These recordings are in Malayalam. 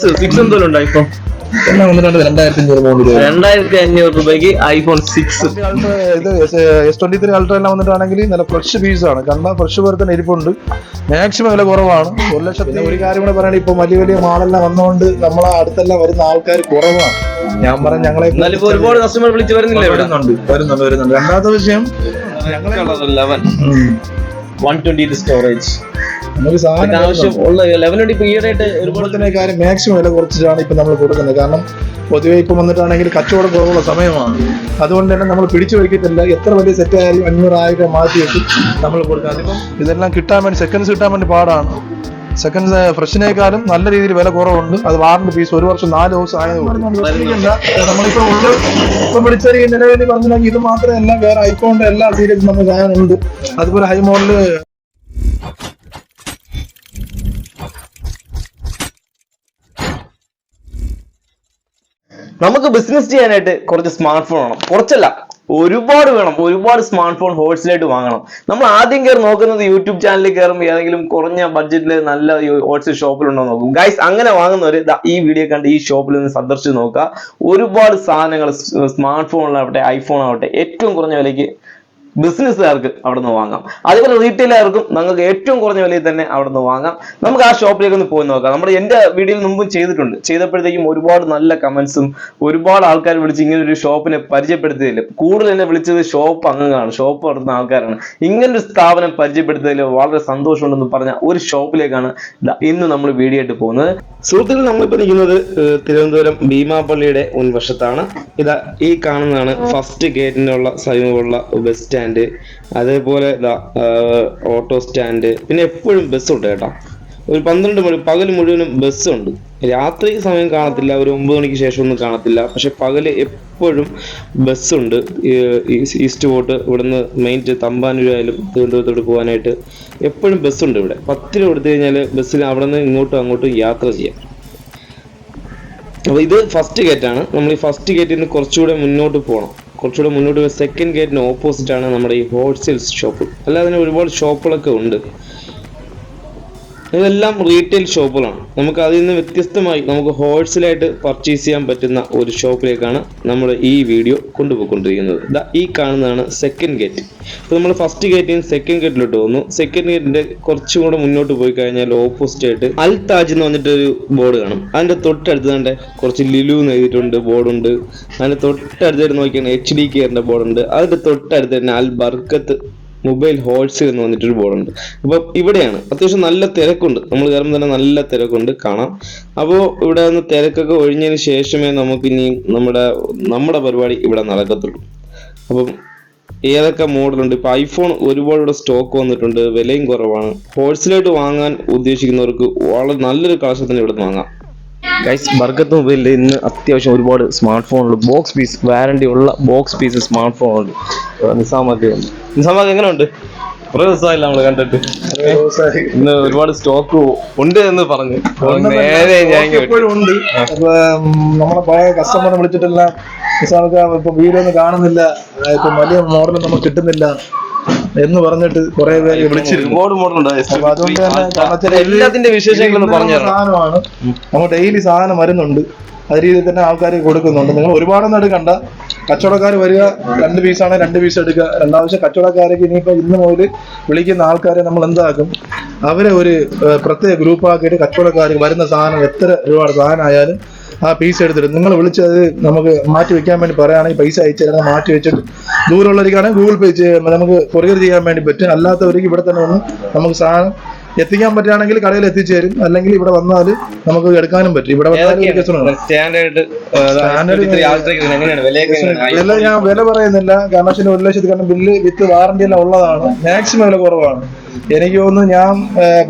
സിക്സ് എന്തോലുണ്ടോ ഇപ്പം? എല്ലാം വന്നിട്ടുണ്ട് 2500 രൂപയ്ക്ക് ഐഫോൺ 6. ഇത് S23 അൾട്ര എല്ലാം വന്നിട്ടാണെങ്കിൽ നല്ല ഫ്രഷ് പീസാണ്. കണ്ടാൽ ഫ്രഷ് പോലെ തന്നെ ഇരിപ്പുണ്ട്. മാക്സിമം വില കുറവാണ്. 1,00,000. ഒരു കാര്യം കൂടെ പറയുകയാണെങ്കിൽ ഇപ്പൊ വലിയ വലിയ മാളെല്ലാം വന്നതുകൊണ്ട് നമ്മളെ അടുത്തെല്ലാം വരുന്ന ആൾക്കാർ കുറവാണ്. ഞാൻ പറഞ്ഞ ഞങ്ങളെ ഒരുപാട് കസ്റ്റമർ വിളിച്ച് വരുന്നില്ല. വരുന്നുണ്ട്. രണ്ടാമത്തെ വിഷയം ഞങ്ങളെ 120 സ്റ്റോറേജ് നമുക്ക് സാധനം ആവശ്യമുള്ള 11 ഇപ്പൊ ഈയിടെയായിട്ട് ഒരുപോലെ തന്നെ കാര്യം മാക്സിമം വില കുറച്ചിട്ടാണ് ഇപ്പൊ നമ്മൾ കൊടുക്കുന്നത്. കാരണം പൊതുവെ ഇപ്പം വന്നിട്ടാണെങ്കിൽ കച്ചവടം കുറവുള്ള സമയമാണ്. അതുകൊണ്ട് തന്നെ നമ്മൾ പിടിച്ചു വയ്ക്കത്തില്ല. എത്ര വലിയ സെറ്റ് ആയാലും 500,000 മാറ്റി വെച്ച് നമ്മൾ കൊടുക്കുക. അതിപ്പം ഇതെല്ലാം കിട്ടാൻ വേണ്ടി സെക്കൻഡ്സ് കിട്ടാൻ വേണ്ടി പാടാണ്. സെക്കൻഡ്സ് ഫ്രഷിനേക്കാളും നല്ല രീതിയിൽ വില കുറവുണ്ട്. അത് വാറണ്ടി പീസ് 1 വർഷം 4 ദിവസം ആയതുകൊണ്ട് നമ്മളിപ്പോ ഇപ്പം വിളിച്ചറിയ നിലവിൽ പറഞ്ഞിട്ടുണ്ടെങ്കിൽ ഇത് മാത്രമല്ല, വേറെ ഐഫോണിന്റെ എല്ലാ സീരീസും നമുക്ക് കാണാനുണ്ട്. അതുപോലെ ഹൈ മോഡല് നമുക്ക് ബിസിനസ് ചെയ്യാനായിട്ട് കുറച്ച് സ്മാർട്ട് ഫോൺ വേണം. കുറച്ചല്ല, ഒരുപാട് വേണം. ഒരുപാട് സ്മാർട്ട് ഫോൺ ഹോൾസെയിലായിട്ട് വാങ്ങണം. നമ്മൾ ആദ്യം കയറി നോക്കുന്നത് യൂട്യൂബ് ചാനലിൽ കയറുമ്പോൾ ഏതെങ്കിലും കുറഞ്ഞ ബഡ്ജറ്റിൽ നല്ല ഹോൾസെയിൽ ഷോപ്പിലുണ്ടോ നോക്കും. ഗൈസ്, അങ്ങനെ വാങ്ങുന്നവര് ഈ വീഡിയോ കണ്ട് ഈ ഷോപ്പിൽ നിന്ന് സന്ദർശിച്ച് നോക്കുക. ഒരുപാട് സാധനങ്ങൾ സ്മാർട്ട് ഫോണിലാവട്ടെ ഐഫോൺ ആവട്ടെ ഏറ്റവും കുറഞ്ഞ വിലയ്ക്ക് ബിസിനസ്സുകാർക്ക് അവിടെ നിന്ന് വാങ്ങാം. അതുപോലെ റീറ്റെയിലുകാർക്കും നിങ്ങൾക്ക് ഏറ്റവും കുറഞ്ഞ വിലയിൽ തന്നെ അവിടെ നിന്ന് വാങ്ങാം. നമുക്ക് ആ ഷോപ്പിലേക്ക് ഒന്ന് പോയി നോക്കാം. എൻ്റെ വീഡിയോയിൽ മുമ്പും ചെയ്തപ്പോഴത്തേക്കും ഒരുപാട് നല്ല കമന്റ്സും ഒരുപാട് ആൾക്കാർ വിളിച്ച് ഇങ്ങനെ ഒരു ഷോപ്പിനെ പരിചയപ്പെടുത്തിയതില്ല. കൂടുതൽ എന്നെ വിളിച്ചത് ഷോപ്പ് അംഗങ്ങളാണ്, ഷോപ്പ് നടത്തുന്ന ആൾക്കാരാണ്. ഇങ്ങനൊരു സ്ഥാപനം പരിചയപ്പെടുത്തിയതിൽ വളരെ സന്തോഷമുണ്ടെന്ന് പറഞ്ഞ ഒരു ഷോപ്പിലേക്കാണ് ഇന്ന് നമ്മൾ വീഡിയോ ആയിട്ട് പോകുന്നത്. സുഹൃത്തുക്കൾ, നമ്മളിപ്പോൾ നിൽക്കുന്നത് തിരുവനന്തപുരം ഭീമാപള്ളിയുടെ മുൻവശത്താണ്. ഇതാ ഈ കാണുന്നതാണ് ഫസ്റ്റ് ഗേറ്റിനുള്ള സമീപമുള്ള ബസ് സ്റ്റാൻഡ്. അതേപോലെ ഓട്ടോ സ്റ്റാൻഡ്. പിന്നെ എപ്പോഴും ബസ്സുണ്ട് കേട്ടോ. ഒരു 12 മണി പകൽ മുഴുവനും ബസ്സുണ്ട്. രാത്രി സമയം കാണത്തില്ല, ഒരു 9 മണിക്ക് ശേഷം ഒന്നും കാണത്തില്ല. പക്ഷെ പകല് എപ്പോഴും ബസ്സുണ്ട്. ഈസ്റ്റ് പോട്ട് ഇവിടുന്ന് മെയിൻ തമ്പാനൂരായാലും തിരുവനന്തപുരത്തോട്ട് പോകാനായിട്ട് എപ്പോഴും ബസ്സുണ്ട്. ഇവിടെ 10 രൂപ കൊടുത്തു കഴിഞ്ഞാൽ ബസ്സിൽ അവിടെ നിന്ന് ഇങ്ങോട്ടും അങ്ങോട്ടും യാത്ര ചെയ്യാം. അപ്പോൾ ഇത് ഫസ്റ്റ് ഗേറ്റാണ്. നമ്മൾ ഈ ഫസ്റ്റ് ഗേറ്റിൽ നിന്ന് കുറച്ചുകൂടെ മുന്നോട്ട് പോകണം. കുറച്ചുകൂടെ മുന്നോട്ട് പോയി സെക്കൻഡ് ഗേറ്റിന് ഓപ്പോസിറ്റ് ആണ് നമ്മുടെ ഈ ഹോൾസെയിൽ ഷോപ്പ്. അല്ലാതെ തന്നെ ഒരുപാട് ഷോപ്പുകളൊക്കെ ഉണ്ട്. ഇതെല്ലാം റീറ്റെയിൽ ഷോപ്പുകളാണ്. നമുക്ക് അതിൽ നിന്ന് വ്യത്യസ്തമായി നമുക്ക് ഹോൾസെയിലായിട്ട് പർച്ചേസ് ചെയ്യാൻ പറ്റുന്ന ഒരു ഷോപ്പിലേക്കാണ് നമ്മൾ ഈ വീഡിയോ കൊണ്ടുപോയിക്കൊണ്ടിരിക്കുന്നത്. ഈ കാണുന്നതാണ് സെക്കൻഡ് ഗേറ്റ്. അപ്പോൾ നമ്മൾ ഫസ്റ്റ് ഗേറ്റിൽ നിന്ന് സെക്കൻഡ് ഗേറ്റിലോട്ട് പോകുന്നു. സെക്കൻഡ് ഗേറ്റിന്റെ കുറച്ചും കൂടെ മുന്നോട്ട് പോയി കഴിഞ്ഞാൽ ഓപ്പോസിറ്റ് ആയിട്ട് അൽ താജ് എന്ന് പറഞ്ഞിട്ടൊരു ബോർഡ് കാണും. അതിന്റെ തൊട്ടടുത്ത് തന്നെ കുറച്ച് ലിലു എന്ന് എഴുതിയിട്ടുണ്ട് ബോർഡുണ്ട്. അതിന്റെ തൊട്ടടുത്തായിട്ട് നോക്കിയാൽ HDKന്റെ ബോർഡുണ്ട്. അതിന്റെ തൊട്ടടുത്ത് തന്നെ അൽ ബർക്കത്ത് മൊബൈൽ ഹോൾസെയിൽ എന്ന് പറഞ്ഞിട്ടൊരു ബോർഡുണ്ട്. അപ്പോൾ ഇവിടെയാണ് അത്യാവശ്യം നല്ല തിരക്കുണ്ട്. നമ്മൾ കയറുമ്പോൾ തന്നെ നല്ല തിരക്കുണ്ട് കാണാം. അപ്പോൾ ഇവിടെ നിന്ന് തിരക്കൊക്കെ ഒഴിഞ്ഞതിന് ശേഷമേ നമുക്കിനി നമ്മുടെ പരിപാടി ഇവിടെ നടക്കത്തുള്ളൂ. അപ്പം ഏതൊക്കെ മോഡലുണ്ട്? ഇപ്പൊ ഐഫോൺ ഒരുപാട് ഇവിടെ സ്റ്റോക്ക് വന്നിട്ടുണ്ട്. വിലയും കുറവാണ്. ഹോൾസെയിലായിട്ട് വാങ്ങാൻ ഉദ്ദേശിക്കുന്നവർക്ക് വളരെ നല്ലൊരു കളക്ഷൻ തന്നെ ഇവിടെ നിന്ന് വാങ്ങാം. ഗൈസ്, ബർക്കത്ത് മൊബൈലിൽ ഇന്ന് അത്യാവശ്യം ഒരുപാട് സ്മാർട്ട് ഫോണുകൾ ബോക്സ് പീസ് വാറണ്ടി ഉള്ള ബോക്സ് പീസ് സ്മാർട്ട് ഫോൺ ഉണ്ട്. നിസാമൊക്കെ എങ്ങനെയുണ്ട്? കുറെ ദിവസമായില്ല നമ്മള് കണ്ടിട്ട്. ഇന്ന് ഒരുപാട് സ്റ്റോക്ക് ഉണ്ട് എന്ന് പറഞ്ഞു. നേരെ എപ്പോഴും ഉണ്ട്. നമ്മളെ പഴയ കസ്റ്റമറെ വിളിച്ചിട്ടെല്ലാം ഇപ്പൊ വീഡിയോ ഒന്നും കാണുന്നില്ല, ഇപ്പൊ വലിയ മോഡൽ നമുക്ക് കിട്ടുന്നില്ല എന്ന് പറഞ്ഞിട്ട് കുറെ പേര് വിളിച്ചിരുന്നു. ഒരുപാട് മോഡലുണ്ട്. അതുകൊണ്ട് തന്നെ എല്ലാത്തിന്റെ വിശേഷങ്ങളൊന്ന് പറഞ്ഞു സാധനമാണ്. നമ്മൾ ഡെയിലി സാധനം വരുന്നുണ്ട്. അത് രീതിയിൽ തന്നെ ആൾക്കാർ കൊടുക്കുന്നുണ്ട്. നിങ്ങൾ ഒരുപാടൊന്നും എടുക്കണ്ട. കച്ചവടക്കാർ വരിക, 2 പീസാണ് 2 പീസ് എടുക്കുക. രണ്ടാവശ്യം കച്ചവടക്കാരേക്ക് ഇനിയിപ്പോ ഇന്ന് മുതൽ വിളിക്കുന്ന ആൾക്കാരെ നമ്മൾ എന്താക്കും, അവരെ ഒരു പ്രത്യേക ഗ്രൂപ്പ് ആക്കിയിട്ട് കച്ചവടക്കാർ വരുന്ന സാധനം എത്ര രൂപയുടെ സാധനം ആയാലും ആ പീസ് എടുത്തിട്ട് നിങ്ങൾ വിളിച്ചത് നമുക്ക് മാറ്റി വെക്കാൻ വേണ്ടി പറയുകയാണെങ്കിൽ പൈസ അയച്ചു തരാൻ മാറ്റി വെച്ചിട്ട് ദൂരമുള്ളവർക്കാണെങ്കിൽ ഗൂഗിൾ പേ നമുക്ക് കൊറിയർ ചെയ്യാൻ വേണ്ടി പറ്റും. അല്ലാത്തവർക്ക് ഇവിടെ തന്നെ വന്ന് നമുക്ക് സാധനം എത്തിക്കാൻ പറ്റുകയാണെങ്കിൽ കടയിൽ എത്തിച്ചു തരും. അല്ലെങ്കിൽ ഇവിടെ വന്നാൽ നമുക്ക് എടുക്കാനും പറ്റും. ഇവിടെ ഞാൻ വില പറയുന്നില്ല. കാരണം 1,00,000 കാരണം ബില്ല് വിത്ത് വാറണ്ടി എല്ലാം ഉള്ളതാണ്. മാക്സിമം വില കുറവാണ്. എനിക്ക് തോന്നുന്നു ഞാൻ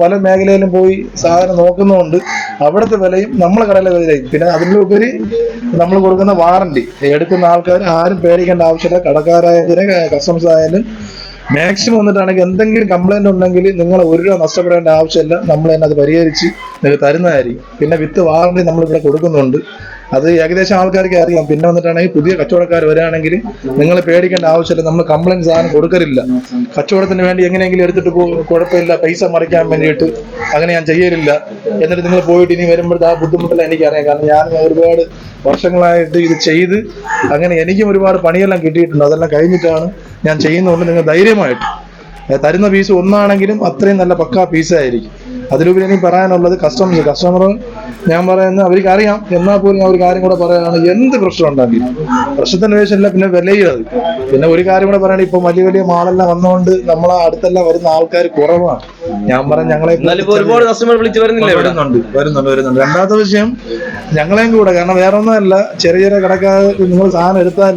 പല മേഖലയിലും പോയി സാധനം നോക്കുന്നതുകൊണ്ട് അവിടുത്തെ വിലയും നമ്മളെ കടയിലെ വിലയും പിന്നെ അതിലുപരി നമ്മൾ കൊടുക്കുന്ന വാറണ്ടി എടുക്കുന്ന ആൾക്കാർ ആരും പേടിക്കേണ്ട ആവശ്യമില്ല. കടക്കാരായാലും കസ്റ്റമേഴ്സ് ആയാലും മാക്സിമം വന്നിട്ടാണെങ്കിൽ എന്തെങ്കിലും കംപ്ലൈന്റ് ഉണ്ടെങ്കിൽ നിങ്ങൾ 1 രൂപ നഷ്ടപ്പെടേണ്ട ആവശ്യമില്ല. നമ്മൾ തന്നെ അത് പരിഹരിച്ച് നിങ്ങൾക്ക് തരുന്നതായിരിക്കും. പിന്നെ വിത്ത് വാറണ്ടി നമ്മളിവിടെ കൊടുക്കുന്നുണ്ട്. അത് ഏകദേശം ആൾക്കാർക്ക് അറിയാം. പിന്നെ വന്നിട്ടാണെങ്കിൽ പുതിയ കച്ചവടക്കാർ വരികയാണെങ്കിൽ നിങ്ങൾ പേടിക്കേണ്ട ആവശ്യമില്ല. നമ്മൾ കംപ്ലൈന്റ് സാധനം കൊടുക്കലില്ല. കച്ചവടത്തിന് വേണ്ടി എങ്ങനെയെങ്കിലും എടുത്തിട്ട് കുഴപ്പമില്ല, പൈസ മറിക്കാൻ വേണ്ടിയിട്ട് അങ്ങനെ ഞാൻ ചെയ്യലില്ല. എന്നിട്ട് നിങ്ങൾ പോയിട്ട് ഇനി വരുമ്പോഴത്തെ ആ ബുദ്ധിമുട്ടെല്ലാം എനിക്കറിയാം. കാരണം ഞാൻ ഒരുപാട് വർഷങ്ങളായിട്ട് ഇത് ചെയ്ത് അങ്ങനെ എനിക്കും ഒരുപാട് പണിയെല്ലാം കിട്ടിയിട്ടുണ്ട്. അതെല്ലാം കഴിഞ്ഞിട്ടാണ് ഞാൻ ചെയ്യുന്നതുകൊണ്ട് നിങ്ങൾ ധൈര്യമായിട്ട് തരുന്ന പീസ് ഒന്നാണെങ്കിലും അത്രയും നല്ല പക്കാ പീസായിരിക്കും. അതിലുപരി എനിക്ക് പറയാനുള്ളത് കസ്റ്റമർ ഞാൻ പറയുന്നത് അവർക്ക് അറിയാം. എന്നാൽ പോലും ഞാൻ ഒരു കാര്യം കൂടെ പറയുകയാണ്, എന്ത് പ്രശ്നം ഉണ്ടെങ്കിലും പ്രശ്നത്തിന് വേഷമില്ല, പിന്നെ വിലയത്. പിന്നെ ഒരു കാര്യം കൂടെ പറയുകയാണെങ്കിൽ ഇപ്പൊ വലിയ വലിയ മാളെല്ലാം വന്നുകൊണ്ട് നമ്മളെ അടുത്തെല്ലാം വരുന്ന ആൾക്കാർ കുറവാണ്. ഞാൻ പറഞ്ഞ ഞങ്ങളെ ഒരുപാട് കസ്റ്റമർ വിളിച്ച് വരുന്നുണ്ട്. രണ്ടാമത്തെ വിഷയം ഞങ്ങളെയും കൂടെ, കാരണം വേറെ ഒന്നുമല്ല, ചെറിയ കടക്കാർ നിങ്ങൾ സാധനം എടുത്താൽ,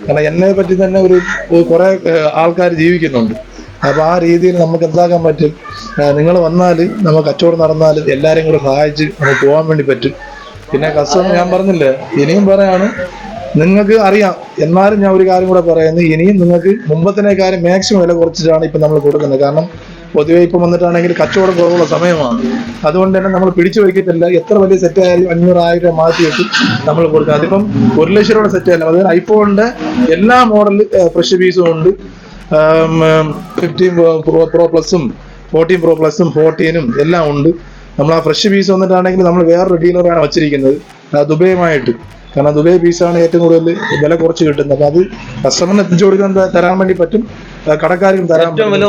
കാരണം എന്നെ പറ്റി തന്നെ ഒരു കുറെ ആൾക്കാർ ജീവിക്കുന്നുണ്ട്. അപ്പൊ ആ രീതിയിൽ നമുക്ക് എന്താക്കാൻ പറ്റും, നിങ്ങൾ വന്നാൽ നമുക്ക് കച്ചവടം നടന്നാൽ എല്ലാവരെയും കൂടെ സഹായിച്ച് നമുക്ക് പോകാൻ വേണ്ടി പറ്റും. പിന്നെ കസ്റ്റമർ ഞാൻ പറഞ്ഞില്ലേ, ഇനിയും പറയാണ്, നിങ്ങൾക്ക് അറിയാം. എന്നാലും ഞാൻ ഒരു കാര്യം കൂടെ പറയുന്നത്, ഇനിയും നിങ്ങൾക്ക് മുമ്പത്തിനേക്കാളും മാക്സിമം വില കുറച്ചിട്ടാണ് ഇപ്പം നമ്മൾ കൊടുക്കുന്നത്. കാരണം പൊതുവെ ഇപ്പം വന്നിട്ടാണെങ്കിൽ കച്ചവടം കുറവുള്ള സമയമാണ്. അതുകൊണ്ട് തന്നെ നമ്മൾ പിടിച്ചു വയ്ക്കത്തില്ല. എത്ര വലിയ സെറ്റ് ആയാലും 500,000 മാറ്റിയിട്ട് നമ്മൾ കൊടുക്കുക. അതിപ്പം 1 ലക്ഷം രൂപയുടെ സെറ്റ് ആയാലും, അതായത് ഐഫോണിന്റെ എല്ലാ മോഡൽ ഫ്രഷ് പീസും ഉണ്ട്. 15 Pro Plusഉം 14 Pro Plusഉം 14ഉം എല്ലാം ഉണ്ട്. നമ്മൾ ആ ഫ്രഷ് പീസ് വന്നിട്ടാണെങ്കിൽ നമ്മൾ വേറൊരു ഡീലറാണ് വെച്ചിരിക്കുന്നത്, ദുബൈയുമായിട്ട്. കാരണം ദുബൈ പീസാണ് ഏറ്റവും കൂടുതൽ വില കുറച്ച് കിട്ടുന്നത്. അപ്പൊ അത് കസ്റ്റമറിന് എത്തിച്ചു കൊടുക്കാൻ തരാൻ വേണ്ടി പറ്റും, കടക്കാർക്കും തരാൻ ഏറ്റവും വില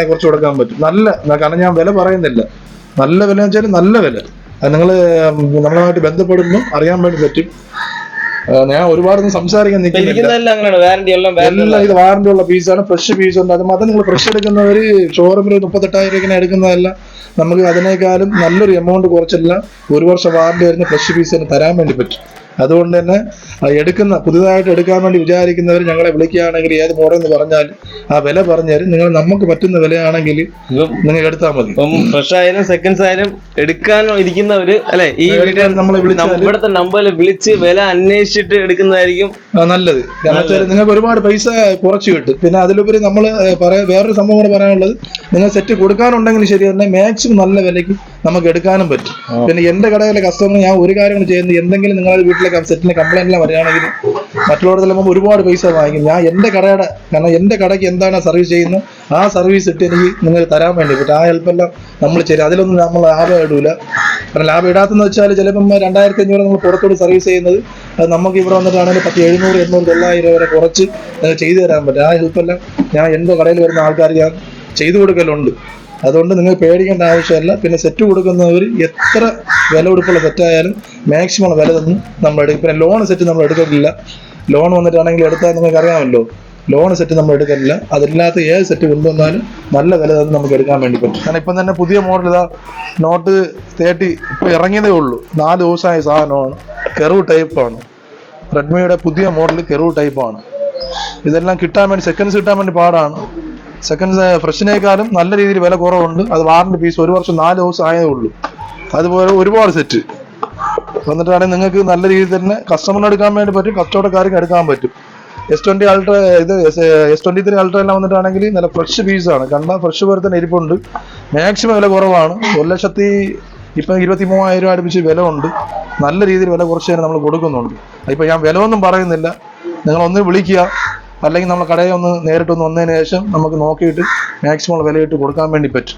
കുറച്ച് കൊടുക്കാൻ പറ്റും. നല്ല, കാരണം ഞാൻ വില പറയുന്നില്ല, നല്ല വില എന്ന് വെച്ചാൽ നല്ല വില. അത് നിങ്ങൾ നമ്മളുമായിട്ട് ബന്ധപ്പെടുമ്പോൾ അറിയാൻ വേണ്ടി പറ്റും. ഞാൻ ഒരുപാടൊന്നും സംസാരിക്കാൻ നിൽക്കുന്നില്ല. എല്ലാം ഇത് വാറന്റി ഉള്ള പീസാണ്, ഫ്രഷ് പീസ് ഉണ്ട്. അത് മാത്രം നിങ്ങൾ ഫ്രഷ് എടുക്കുന്നവര് ഷോറൂമിൽ 38,000 എടുക്കുന്നതല്ല, നമുക്ക് അതിനേക്കാളും നല്ലൊരു എമൗണ്ട് കുറച്ചല്ല 1 വർഷം വാറന്റി വരുന്ന ഫ്രഷ് പീസ് തരാൻ വേണ്ടി പറ്റും. അതുകൊണ്ട് തന്നെ പുതുതായിട്ട് എടുക്കാൻ വേണ്ടി വിചാരിക്കുന്നവർ ഞങ്ങളെ വിളിക്കുകയാണെങ്കിൽ ഏത് മോഡൽ എന്ന് പറഞ്ഞാൽ ആ വില പറഞ്ഞാൽ നിങ്ങൾ നമുക്ക് പറ്റുന്ന വിലയാണെങ്കിൽ നിങ്ങൾ എടുത്താൽ മതി. ഫ്രഷ് ആയാലും സെക്കൻഡ്സ് ആയാലും എടുക്കാൻ ഇരിക്കുന്നവര് അല്ലെ, ഈ ഇവിടുത്തെ നമ്പറിൽ വിളിച്ച് വില അന്വേഷിച്ചിട്ട് എടുക്കുന്നതായിരിക്കും നല്ലത്. കാരണം നിങ്ങൾക്ക് ഒരുപാട് പൈസ കുറച്ച് കിട്ടും. പിന്നെ അതിലുപരി നമ്മൾ വേറൊരു സംഭവം കൂടെ പറയാനുള്ളത്, നിങ്ങൾ സെറ്റ് കൊടുക്കാനുണ്ടെങ്കിൽ ശരി തന്നെ മാക്സിമം നല്ല വിലയ്ക്ക് നമുക്ക് എടുക്കാനും പറ്റും. പിന്നെ എന്റെ കടയിലെ കസ്റ്റമർ ഞാൻ ഒരു കാര്യം ചെയ്യുന്നത്, എന്തെങ്കിലും നിങ്ങളുടെ വീട്ടിലെ സെറ്റിന് കംപ്ലൈന്റ് എല്ലാം വരികയാണെങ്കിൽ മറ്റുള്ളവരുടെ ചിലപ്പോൾ ഒരുപാട് പൈസ വാങ്ങിക്കും. ഞാൻ എന്റെ കടയുടെ, കാരണം എന്റെ കടയ്ക്ക് എന്താണ് സർവീസ് ചെയ്യുന്നത് ആ സർവീസ് ഇട്ട് എനിക്ക് നിങ്ങൾക്ക് തരാൻ വേണ്ടി പറ്റും. ആ ഹെൽപ്പെല്ലാം നമ്മൾ ചെയ്യും. അതിലൊന്നും നമ്മൾ ലാഭം ഇടൂല. കാരണം ലാഭം ഇടാത്തെന്ന് വെച്ചാൽ ചിലപ്പം 2,500 നമ്മൾ പുറത്തോട്ട് സർവീസ് ചെയ്യുന്നത്, അത് നമുക്ക് ഇവിടെ വന്നിട്ടാണെങ്കിൽ 700, 800, 900 വരെ കുറച്ച് ചെയ്തു തരാൻ പറ്റും. ആ ഹെൽപ്പെല്ലാം ഞാൻ എന്റെ കടയിൽ വരുന്ന ആൾക്കാർ ഞാൻ ചെയ്തു കൊടുക്കലുണ്ട്. അതുകൊണ്ട് നിങ്ങൾ പേടിക്കേണ്ട ആവശ്യമില്ല. പിന്നെ സെറ്റ് കൊടുക്കുന്നവർ എത്ര വില കൊടുപ്പുള്ള സെറ്റായാലും മാക്സിമം വില തന്നും നമ്മൾ എടുക്കും. പിന്നെ ലോൺ സെറ്റ് നമ്മൾ എടുക്കലില്ല. ലോൺ വന്നിട്ടാണെങ്കിൽ എടുത്താൽ നിങ്ങൾക്ക് അറിയാമല്ലോ, ലോൺ സെറ്റ് നമ്മൾ എടുക്കലില്ല. അതില്ലാത്ത ഏത് സെറ്റ് കൊണ്ടുവന്നാലും നല്ല വില തന്ന് നമുക്ക് എടുക്കാൻ വേണ്ടി പറ്റും. കാരണം ഇപ്പം തന്നെ പുതിയ മോഡൽ ഇതാ നോട്ട് 30 ഇപ്പോൾ ഇറങ്ങിയതേ ഉള്ളൂ. 4 ദിവസമായ സാധനമാണ്. കെറു ടൈപ്പാണ്. റെഡ്മിയുടെ പുതിയ മോഡൽ കെറു ടൈപ്പാണ്. ഇതെല്ലാം കിട്ടാൻ വേണ്ടി, സെക്കൻഡ്സ് കിട്ടാൻ വേണ്ടി പാടാണ്. സെക്കൻഡ്സ് ഫ്രഷിനേക്കാളും നല്ല രീതിയിൽ വില കുറവുണ്ട്. അത് വാറന്റി പീസ് 1 വർഷം 4 ദിവസം ആയതേ ഉള്ളൂ. അതുപോലെ ഒരുപാട് സെറ്റ് വന്നിട്ടാണെങ്കിൽ നിങ്ങൾക്ക് നല്ല രീതിയിൽ തന്നെ കസ്റ്റമറിന് എടുക്കാൻ വേണ്ടി പറ്റും, കച്ചവടക്കാർക്ക് എടുക്കാൻ പറ്റും. S20 Ultra, ഇത് S23 Ultra എല്ലാം വന്നിട്ടാണെങ്കിൽ നല്ല ഫ്രഷ് പീസാണ്. കണ്ടാൽ ഫ്രഷ് പോലെ തന്നെ ഇരിപ്പുണ്ട്. മാക്സിമം വില കുറവാണ്. 1,23,000 അടുപ്പിച്ച് വില ഉണ്ട്. നല്ല രീതിയിൽ വില കുറച്ച് തന്നെ നമ്മൾ കൊടുക്കുന്നുണ്ട്. ഇപ്പം ഞാൻ വില ഒന്നും പറയുന്നില്ല, നിങ്ങളൊന്ന് വിളിക്കുക, അല്ലെങ്കിൽ നമ്മൾ കടയിൽ ഒന്ന് നേരിട്ടൊന്ന് വന്നതിന് ശേഷം നമുക്ക് നോക്കിയിട്ട് മാക്സിമം വിലയിട്ട് കൊടുക്കാൻ വേണ്ടി പറ്റും.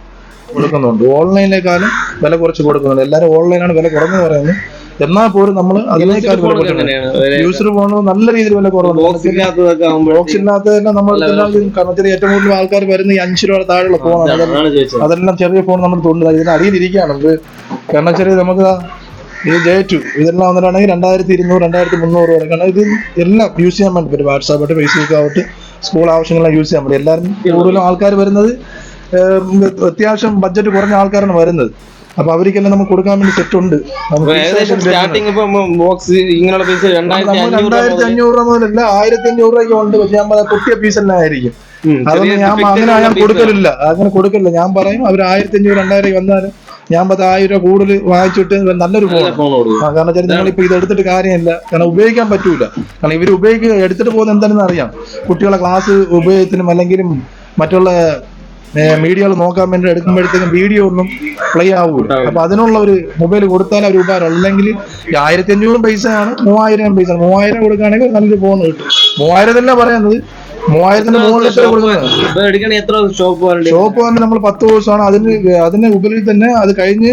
കൊടുക്കുന്നുണ്ട്. ഓൺലൈനിലേക്കാളും വില കുറച്ച് കൊടുക്കുന്നുണ്ട്. എല്ലാവരും ഓൺലൈനാണ് വില കുറഞ്ഞു പറയുന്നത്. എന്നാൽ പോലും നമ്മൾ അതിനേക്കാൾ വില കുറച്ച് യൂസർ ഫോൺ നല്ല രീതിയിൽ വില കുറവുണ്ട്. ബോക്സ് ഇല്ലാത്തതെല്ലാം നമ്മൾ കാരണം ഏറ്റവും കൂടുതൽ ആൾക്കാർ വരുന്ന ഈ 5 രൂപ താഴെയുള്ള ഫോണാണ്. അതെല്ലാം ചെറിയ ഫോൺ നമ്മൾ തൊണ്ട് ഇതിന് അടിയിലിരിക്കുകയാണ്. കാരണം ചെറിയ നമുക്ക് ഈ J2 ഇതെല്ലാം വന്നിട്ടാണെങ്കിൽ 2,200, 2,300 വരെ. കാരണം ഇത് എല്ലാം യൂസ് ചെയ്യാൻ വേണ്ടി പറ്റും. വാട്സാപ്പ് ആവട്ടെ, ഫേസ്ബുക്ക് ആവട്ടെ, സ്കൂൾ ആവശ്യങ്ങളെല്ലാം യൂസ് ചെയ്യാൻ പറ്റും. എല്ലാവരും കൂടുതലും ആൾക്കാർ വരുന്നത് അത്യാവശ്യം ബഡ്ജറ്റ് കുറഞ്ഞ ആൾക്കാരാണ് വരുന്നത്. അപ്പൊ അവർക്കെല്ലാം നമുക്ക് കൊടുക്കാൻ വേണ്ടി സെറ്റ് ഉണ്ട്. 2,500 രൂപ മുതലല്ല 1,500 രൂപയ്ക്ക് ഉണ്ട്. പക്ഷെ ഞാൻ പറയാം പൊട്ടിയ പീസ് എല്ലാം ആയിരിക്കും. അതൊന്നും ഞാൻ കൊടുക്കലില്ല. അങ്ങനെ കൊടുക്കലില്ല. ഞാൻ പറയും അവർ 1,500, 2,000 വന്നാലും ഞാൻ 10,000 രൂപ കൂടുതൽ വാങ്ങിച്ചിട്ട് നല്ലൊരു ഫോൺ. കാരണം വെച്ചാൽ നിങ്ങളിപ്പോ ഇത് എടുത്തിട്ട് കാര്യമില്ല. കാരണം ഉപയോഗിക്കാൻ പറ്റൂല. കാരണം ഇവർ എടുത്തിട്ട് പോകുന്നത് എന്താണെന്ന് അറിയാം. കുട്ടികളെ ക്ലാസ് ഉപയോഗത്തിനും അല്ലെങ്കിലും മറ്റുള്ള മീഡിയകൾ നോക്കാൻ വേണ്ടി എടുക്കുമ്പോഴത്തേക്കും വീഡിയോ ഒന്നും പ്ലേ ആവൂല. അപ്പൊ അതിനുള്ള ഒരു മൊബൈൽ കൊടുത്താൽ ഒരു ഉപകാരം. അല്ലെങ്കിൽ 1500 പൈസയാണ്, 3000 പൈസ. 3000 കൊടുക്കുകയാണെങ്കിൽ നല്ലൊരു ഫോൺ കിട്ടും. 3000 തന്നെ പറയുന്നത്, 3000-ന്റെ മുകളിൽ കൊടുക്കുന്നത്. ഷോപ്പ് വന്ന് നമ്മൾ 10 ദിവസമാണ്. അതിന് ഉപരി തന്നെ അത് കഴിഞ്ഞ്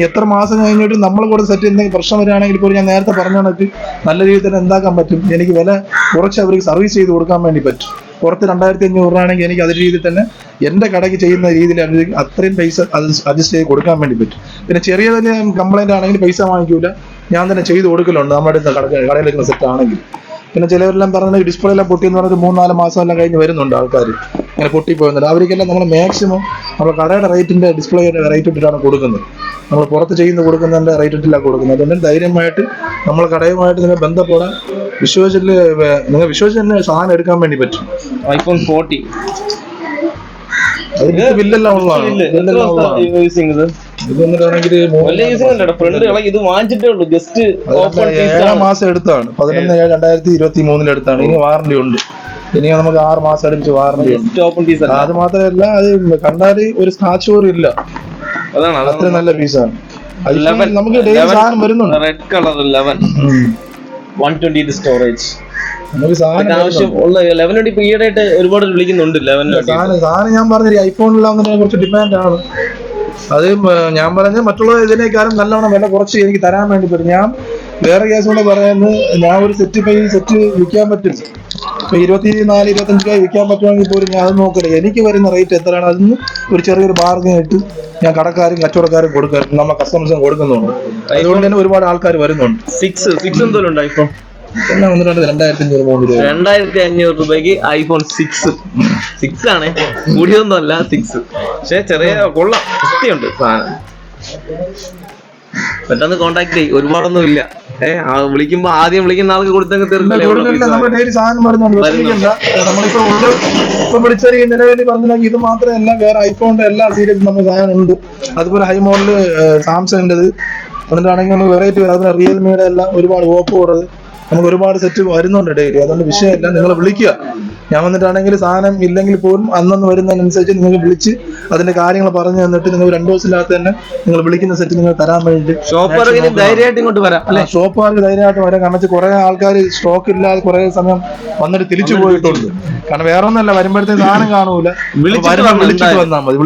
എത്ര മാസം കഴിഞ്ഞിട്ട് നമ്മളെ കൂടെ സെറ്റ് എന്തെങ്കിലും പ്രശ്നം വരികയാണെങ്കിൽ ഇപ്പോൾ ഞാൻ നേരത്തെ പറഞ്ഞ കണക്ക് നല്ല രീതിയിൽ തന്നെ എന്താക്കാൻ പറ്റും. എനിക്ക് വില കുറച്ച് അവർക്ക് സർവീസ് ചെയ്ത് കൊടുക്കാൻ വേണ്ടി പറ്റും. പുറത്ത് 2500 ആണെങ്കിൽ എനിക്ക് അതേ രീതിയിൽ തന്നെ എൻ്റെ കടയ്ക്ക് ചെയ്യുന്ന രീതിയിൽ അത്രയും പൈസ അഡ്ജസ്റ്റ് ചെയ്ത് കൊടുക്കാൻ വേണ്ടി പറ്റും. പിന്നെ ചെറിയ വലിയ കംപ്ലൈന്റ് ആണെങ്കിൽ പൈസ വാങ്ങിക്കൂല, ഞാൻ തന്നെ ചെയ്ത് കൊടുക്കലുണ്ട് നമ്മുടെ കടയിലെടുക്കുന്ന സെറ്റ് ആണെങ്കിൽ. പിന്നെ ചിലവരെല്ലാം പറഞ്ഞത് ഡിസ്പ്ലേ എല്ലാം പൊട്ടിയെന്ന് പറഞ്ഞിട്ട് 3-4 മാസം എല്ലാം കഴിഞ്ഞ് വരുന്നുണ്ട് ആൾക്കാർ, ഇങ്ങനെ പൊട്ടിപ്പോകുന്നുണ്ട്. അവർക്കെല്ലാം നമ്മൾ മാക്സിമം നമ്മുടെ കടയുടെ റേറ്റിന്റെ ഡിസ്പ്ലേയുടെ റേറ്റ് ഇട്ടിട്ടാണ് കൊടുക്കുന്നത്. നമ്മൾ പുറത്ത് കൊടുക്കുന്നതിന്റെ റേറ്റ് ഇട്ടിലാണ് കൊടുക്കുന്നത്. അതുകൊണ്ട് ധൈര്യമായിട്ട് നമ്മൾ കടയുമായിട്ട് നിങ്ങൾ ബന്ധപ്പെടാൻ നിങ്ങൾ വിശ്വസിച്ച് തന്നെ സാധനം എടുക്കാൻ വേണ്ടി പറ്റും. iPhone 14 അതിന് ബില്ലെല്ലാം ഉള്ളതാണ്. ഇത് വാങ്ങിച്ചിട്ടേ ഉള്ളൂ, ജസ്റ്റ് 7 മാസം എടുത്താണ്. 11/7/2023 എടുത്താണ്. ഇനി വാറന്റി ഉണ്ട്. ഇനി നമുക്ക് 6 മാസം അടുപ്പിച്ച് വാറന്റി ഉണ്ട്. അത് മാത്രമല്ല, അത് കണ്ടാല് ഒരു സ്ക്രാച്ച് പോലും ഇല്ല. അത്ര നല്ല പീസാണ്. നമുക്ക് ഡെയിലി സാധനം വരുന്നുണ്ട്. റെഡ് കളർ 128 സ്റ്റോറേജ് നമുക്ക് സാധനം ആവശ്യമുള്ള 11 ഇപ്പൊ ഈയിടെയായിട്ട് ഒരുപാട് വിളിക്കുന്നുണ്ട്. സാധനം ഞാൻ പറഞ്ഞ ഐഫോണിലാവുന്നതിനെ കുറച്ച് ഡിമാൻഡ് ആണ്. അത് ഞാൻ പറഞ്ഞത് മറ്റുള്ള ഇതിനേക്കാളും നല്ലോണം വില കുറച്ച് എനിക്ക് തരാൻ വേണ്ടി പറ്റും. ഞാൻ വേറെ കേസ് കൊണ്ട് പറയുന്നത്, ഞാൻ ഒരു സെറ്റ് വിൽക്കാൻ പറ്റും. ഇപ്പൊ 24-25 വിൽക്കാൻ പറ്റുവാണെങ്കിൽ പോലും ഞാൻ അത് നോക്കട്ടെ, എനിക്ക് വരുന്ന റേറ്റ് എത്രയാണ് അതിന് ഒരു ചെറിയൊരു ബാർഗൻ ഇട്ട് ഞാൻ കടക്കാരും കച്ചവടക്കാരും കൊടുക്കാറുണ്ട്, നമ്മൾ കസ്റ്റമേഴ്സും കൊടുക്കുന്നുണ്ട്. അതുകൊണ്ട് തന്നെ ഒരുപാട് ആൾക്കാർ വരുന്നുണ്ട്. 6 എന്തോരം iPhone പിന്നെ 2500 രൂപയ്ക്ക് iPhone 6 ആണ്, കൂടിയൊന്നും അല്ല 6. പക്ഷെ ചെറിയ കൊള്ളാം, വൃത്തിയുണ്ട് സാധനം. പെട്ടെന്ന് കോണ്ടാക്ട് ചെയ്യും, ഒരുപാടൊന്നും ഇല്ല. വിളിക്കുമ്പോ ആദ്യം വിളിക്കുന്ന ആൾക്ക് കൊടുത്തങ്ങ് ഇത് മാത്രമല്ല, വേറെ ഐഫോണിന്റെ എല്ലാ സീരീസും നമുക്ക് സാധനം ഉണ്ട്. അതുപോലെ ഹൈ മോഡല് സാംസങ്ങിന്റെ എന്നിട്ടാണെങ്കിൽ നമുക്ക് വെറൈറ്റി വരും. അതുപോലെ റിയൽമിയുടെ എല്ലാം ഒരുപാട് ഓപ്പോയുടെ നമുക്ക് ഒരുപാട് സെറ്റ് വരുന്നുണ്ട് ഡെയിലി. അതുകൊണ്ട് വിഷയമില്ല, നിങ്ങൾ വിളിക്കുക. ഞാൻ വന്നിട്ടാണെങ്കിൽ സാധനം ഇല്ലെങ്കിൽ പോലും അന്നന്ന് വരുന്നതിനനുസരിച്ച് നിങ്ങൾക്ക് വിളിച്ച് അതിന്റെ കാര്യങ്ങൾ പറഞ്ഞു തന്നിട്ട് നിങ്ങൾ 2 ദിവസത്തിനകത്ത് തന്നെ നിങ്ങൾ വിളിക്കുന്ന സെറ്റ് നിങ്ങൾ തരാൻ വേണ്ടിയിട്ട് ധൈര്യമായിട്ട് ഇങ്ങോട്ട് വരാം. ഷോപ്പുകാർക്ക് ധൈര്യമായിട്ട് വരാം. കാരണം കുറെ ആൾക്കാർ സ്റ്റോക്ക് ഇല്ലാതെ കുറെ സമയം വന്നിട്ട് തിരിച്ചു പോയിട്ടുണ്ട്. കാരണം വേറെ ഒന്നല്ല, വരുമ്പോഴത്തേക്ക് സാധനം കാണൂല, വിളിച്ചിട്ട് വന്നാൽ മതി.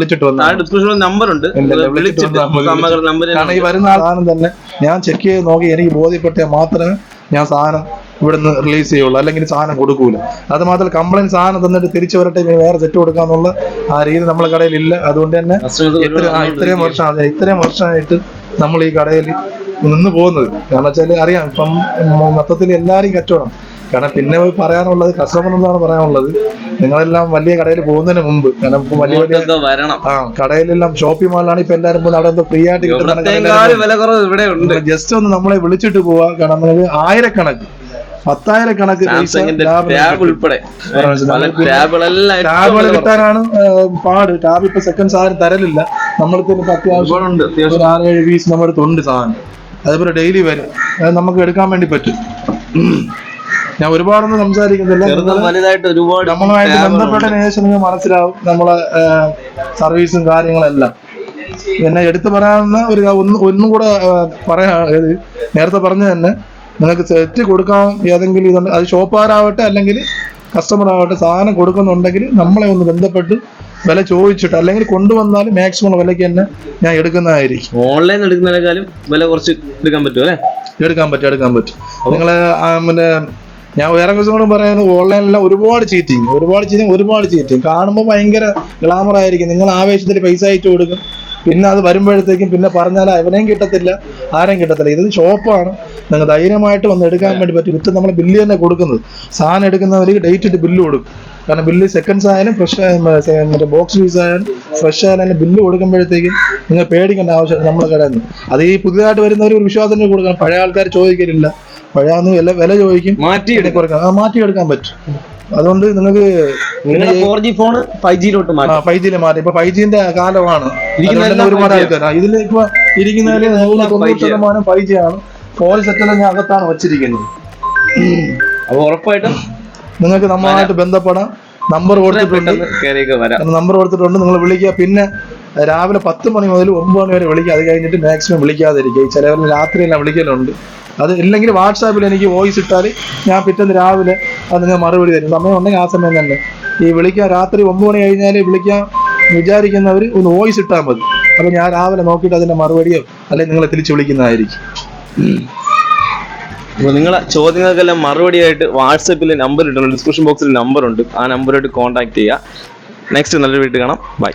കാരണം ഈ വരുന്ന സാധനം തന്നെ ഞാൻ ചെക്ക് ചെയ്ത് നോക്കി എനിക്ക് ബോധ്യപ്പെട്ടാൽ മാത്രമേ ഞാൻ സാധനം ഇവിടുന്ന് റിലീസ് ചെയ്യുള്ളൂ, അല്ലെങ്കിൽ സാധനം കൊടുക്കൂല. അത് മാത്രമല്ല, കംപ്ലൈന്റ് സാധനം തന്നിട്ട് തിരിച്ചു വരട്ടെ വേറെ സെറ്റ് കൊടുക്കാന്നുള്ള ആ രീതി നമ്മളെ കടയിൽ ഇല്ല. അതുകൊണ്ട് തന്നെ ഇത്രയും വർഷമായിട്ട് നമ്മൾ ഈ കടയിൽ നിന്ന് പോകുന്നത്. കാരണം വെച്ചാൽ അറിയാം, ഇപ്പം മൊത്തത്തിൽ എല്ലാവരും കച്ചവടം. കാരണം പിന്നെ പറയാനുള്ളത് കസ്റ്റമർ എന്നാണ് പറയാനുള്ളത്, നിങ്ങളെല്ലാം വലിയ കടയിൽ പോകുന്നതിന് മുമ്പ്, കാരണം ഇപ്പൊ വലിയ കടയിലെല്ലാം ഷോപ്പിംഗ് മാളിലാണ് ഇപ്പൊ എല്ലാവരും പോകുന്നത്. അവിടെ എന്തോ ഫ്രീ ആയിട്ട് കിട്ടുന്ന ജസ്റ്റ് ഒന്ന് നമ്മളെ വിളിച്ചിട്ട് പോവാ. കാരണം നമുക്ക് 10,000 കണക്ക് ടാബുകൾ കിട്ടാനാണ് പാട്. ടാബ് ഇപ്പൊ സെക്കൻഡ് സാധനം തരലില്ല. നമ്മൾക്ക് അത്യാവശ്യം 6-7 പീസ് നമ്മുടെ അടുത്തുണ്ട് സാധനം. അതേപോലെ ഡെയിലി വരും, അത് നമുക്ക് എടുക്കാൻ വേണ്ടി പറ്റും. ഞാൻ ഒരുപാടൊന്നും സംസാരിക്കുന്നില്ല, നമ്മളുമായിട്ട് ബന്ധപ്പെട്ടതിന് ശേഷം നിങ്ങൾ മനസ്സിലാവും നമ്മളെ സർവീസും കാര്യങ്ങളെല്ലാം. പിന്നെ എടുത്തു പറയാവുന്ന ഒന്നും കൂടെ പറയാ, നേരത്തെ പറഞ്ഞു തന്നെ, നിങ്ങൾക്ക് സെറ്റ് കൊടുക്കാൻ ഏതെങ്കിലും ഇതുണ്ട്, അത് ഷോപ്പുകാരാവട്ടെ അല്ലെങ്കിൽ കസ്റ്റമർ ആവട്ടെ, സാധനം കൊടുക്കുന്നുണ്ടെങ്കിൽ നമ്മളെ ഒന്ന് ബന്ധപ്പെട്ട് വില ചോദിച്ചിട്ട് അല്ലെങ്കിൽ കൊണ്ടുവന്നാലും മാക്സിമം വിലയ്ക്ക് തന്നെ ഞാൻ എടുക്കുന്നതായിരിക്കും. ഓൺലൈൻ എടുക്കുന്നതിനേക്കാളും വില കുറച്ച് എടുക്കാൻ പറ്റും അല്ലേ? എടുക്കാൻ പറ്റും. നിങ്ങളെ പിന്നെ ഞാൻ വേറെ ദിവസം പറയുന്നത്, ഓൺലൈനിലെല്ലാം ഒരുപാട് ചീറ്റിങ് കാണുമ്പോൾ ഭയങ്കര ഗ്ലാമർ ആയിരിക്കും. നിങ്ങൾ ആവേശത്തിൽ പൈസ അയച്ചു കൊടുക്കും, പിന്നെ അത് വരുമ്പോഴത്തേക്കും പിന്നെ പറഞ്ഞാൽ അവനെയും കിട്ടത്തില്ല, ആരെയും കിട്ടത്തില്ല. ഇത് ഷോപ്പാണ്, നിങ്ങൾ ധൈര്യമായിട്ട് വന്ന് എടുക്കാൻ വേണ്ടി പറ്റും. ഇപ്പം നമ്മൾ ബില്ല് തന്നെ കൊടുക്കുന്നത്, സാധനം എടുക്കുന്നവർക്ക് ഡേറ്റ് ഇട്ട് ബില്ല് കൊടുക്കും. കാരണം ബില്ല് സെക്കൻഡ്സ് ആയാലും ഫ്രഷ് മറ്റേ ബോക്സ് പീസ് ആയാലും ഫ്രഷ് ആയാലും ബില്ല് കൊടുക്കുമ്പോഴത്തേക്കും നിങ്ങൾ പേടിക്കേണ്ട ആവശ്യം നമ്മളെ കടയിൽ നിന്ന്. അത് ഈ പുതിയതായിട്ട് വരുന്നവർ ഒരു വിശ്വാസത്തിന് കൊടുക്കണം. പഴയ ആൾക്കാർ ചോദിക്കലില്ല, പഴയ വില ചോദിക്കും, മാറ്റിയെടുക്കാൻ പറ്റും. അതുകൊണ്ട് നിങ്ങൾക്ക് 4G ഫോൺ 5Gയിലോട്ട് മാറ്റി. 5Gയിൽ മാറ്റി. ഇപ്പൊ 5Gന്റെ കാലമാണ്. ഒരുപാട് ആൾക്കാർ ഇതിൽ ഇപ്പൊ ഇരിക്കുന്നതിൽ 90% 5G ആണ്. ഫോൺ സെറ്റെല്ലാം ഞാൻ അകത്താണ് വെച്ചിരിക്കുന്നത്. അപ്പൊ ഉറപ്പായിട്ടും നിങ്ങൾക്ക് നമ്മളുമായിട്ട് ബന്ധപ്പെടാം. നമ്പർ കൊടുത്തിട്ടുണ്ട്. കയറിയൊക്കെ വരാം. നമ്പർ കൊടുത്തിട്ടുണ്ട്, നിങ്ങൾ വിളിക്കുക. പിന്നെ രാവിലെ 10 മണി മുതൽ 9 മണി വരെ വിളിക്കുക. അത് കഴിഞ്ഞിട്ട് മാക്സിമം വിളിക്കാതിരിക്കുക. ചിലവർ രാത്രിയെല്ലാം വിളിക്കലുണ്ട്. അത് ഇല്ലെങ്കിൽ വാട്സാപ്പിൽ എനിക്ക് വോയിസ് ഇട്ടാൽ ഞാൻ പിറ്റേന്ന് രാവിലെ അത് നിങ്ങൾ മറുപടി തരും. സമയം ഉണ്ടെങ്കിൽ ആ സമയം തന്നെ. ഈ വിളിക്കാൻ രാത്രി 9 മണി കഴിഞ്ഞാൽ വിളിക്കാൻ വിചാരിക്കുന്നവർ ഒന്ന് വോയിസ് ഇട്ടാൽ മതി. അപ്പോൾ ഞാൻ രാവിലെ നോക്കിയിട്ട് അതിൻ്റെ മറുപടിയോ അല്ലെങ്കിൽ നിങ്ങളെ തിരിച്ച് വിളിക്കുന്നതായിരിക്കും. അപ്പോൾ നിങ്ങളെ ചോദ്യങ്ങൾക്കെല്ലാം മറുപടിയായിട്ട് വാട്സാപ്പിൽ നമ്പർ ഇട്ടുണ്ട്, ഡിസ്ക്രിപ്ഷൻ ബോക്സിൽ നമ്പർ ഉണ്ട്. ആ നമ്പറായിട്ട് കോൺടാക്ട് ചെയ്യുക. നെക്സ്റ്റ് നല്ലൊരു വീട്ടിൽ കാണാം. ബൈ.